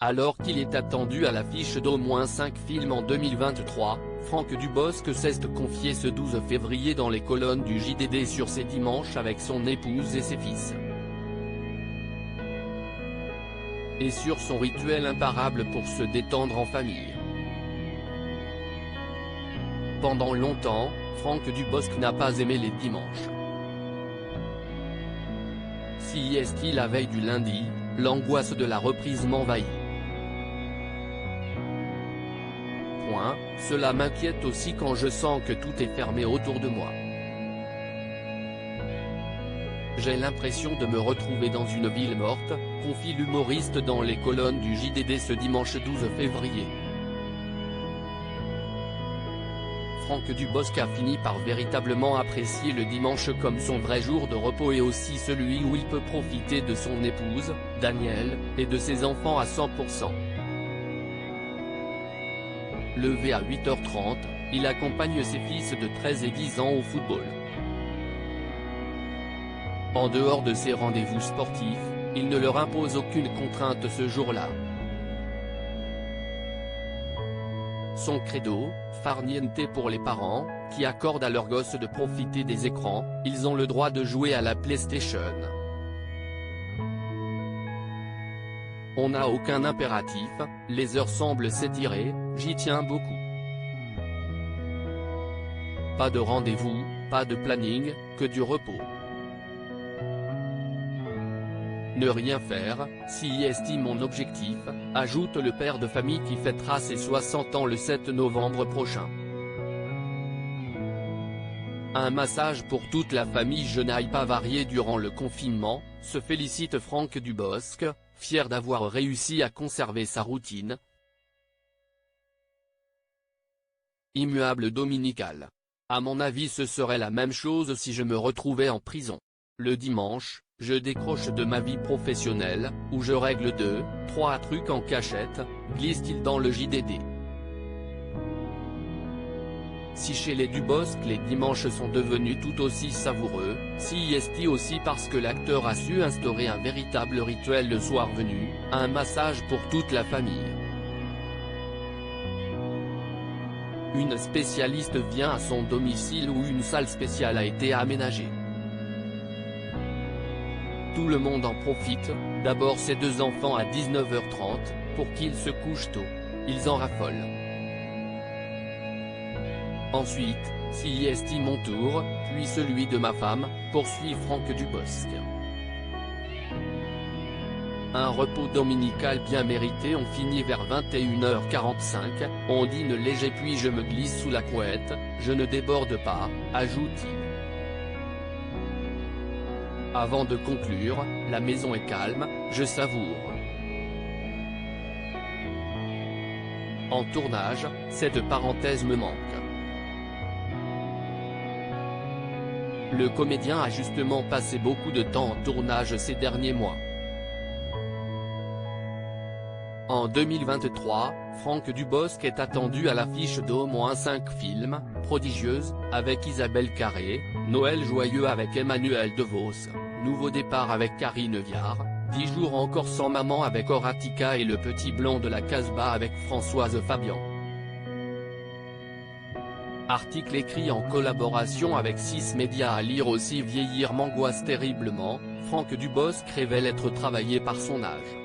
Alors qu'il est attendu à l'affiche d'au moins 5 films en 2023, Franck Dubosc s'est confié ce 12 février dans les colonnes du JDD sur ses dimanches avec son épouse et ses fils. Et sur son rituel imparable pour se détendre en famille. Pendant longtemps, Franck Dubosc n'a pas aimé les dimanches. Si est-il la veille du lundi, l'angoisse de la reprise m'envahit. Cela m'inquiète aussi quand je sens que tout est fermé autour de moi. J'ai l'impression de me retrouver dans une ville morte, confie l'humoriste dans les colonnes du JDD ce dimanche 12 février. Franck Dubosc a fini par véritablement apprécier le dimanche comme son vrai jour de repos et aussi celui où il peut profiter de son épouse, Danielle, et de ses enfants à 100%. Levé à 8h30, il accompagne ses fils de 13 et 10 ans au football. En dehors de ses rendez-vous sportifs, il ne leur impose aucune contrainte ce jour-là. Son credo, far niente pour les parents, qui accordent à leurs gosses de profiter des écrans, ils ont le droit de jouer à la PlayStation. On n'a aucun impératif, les heures semblent s'étirer, j'y tiens beaucoup. Pas de rendez-vous, pas de planning, que du repos. Ne rien faire, si est mon objectif, ajoute le père de famille qui fêtera ses 60 ans le 7 novembre prochain. Un massage pour toute la famille, je n'aille pas varier durant le confinement, se félicite Franck Dubosc, fier d'avoir réussi à conserver sa routine immuable dominicale. À mon avis, ce serait la même chose si je me retrouvais en prison. Le dimanche, je décroche de ma vie professionnelle, où je règle 2-3 trucs en cachette, glisse-t-il dans le JDD. Si chez les Dubosc les dimanches sont devenus tout aussi savoureux, si est aussi parce que l'acteur a su instaurer un véritable rituel le soir venu, un massage pour toute la famille. Une spécialiste vient à son domicile où une salle spéciale a été aménagée. Tout le monde en profite, d'abord ses 2 enfants à 19h30, pour qu'ils se couchent tôt. Ils en raffolent. Ensuite, si est mon tour, puis celui de ma femme, poursuit Franck Dubosc. Un repos dominical bien mérité, on finit vers 21h45, on dîne léger puis je me glisse sous la couette, je ne déborde pas, ajoute-t-il. Avant de conclure, la maison est calme, je savoure. En tournage, cette parenthèse me manque. Le comédien a justement passé beaucoup de temps en tournage ces derniers mois. En 2023, Franck Dubosc est attendu à l'affiche d'au moins 5 films, Prodigieuse, avec Isabelle Carré, Noël joyeux avec Emmanuel DeVos, Nouveau départ avec Karine Viard, 10 jours encore sans maman avec Horatica et Le Petit Blanc de la Casbah avec Françoise Fabian. Article écrit en collaboration avec 6 médias à lire aussi. Vieillir m'angoisse terriblement, Franck Dubosc révèle être travaillé par son âge.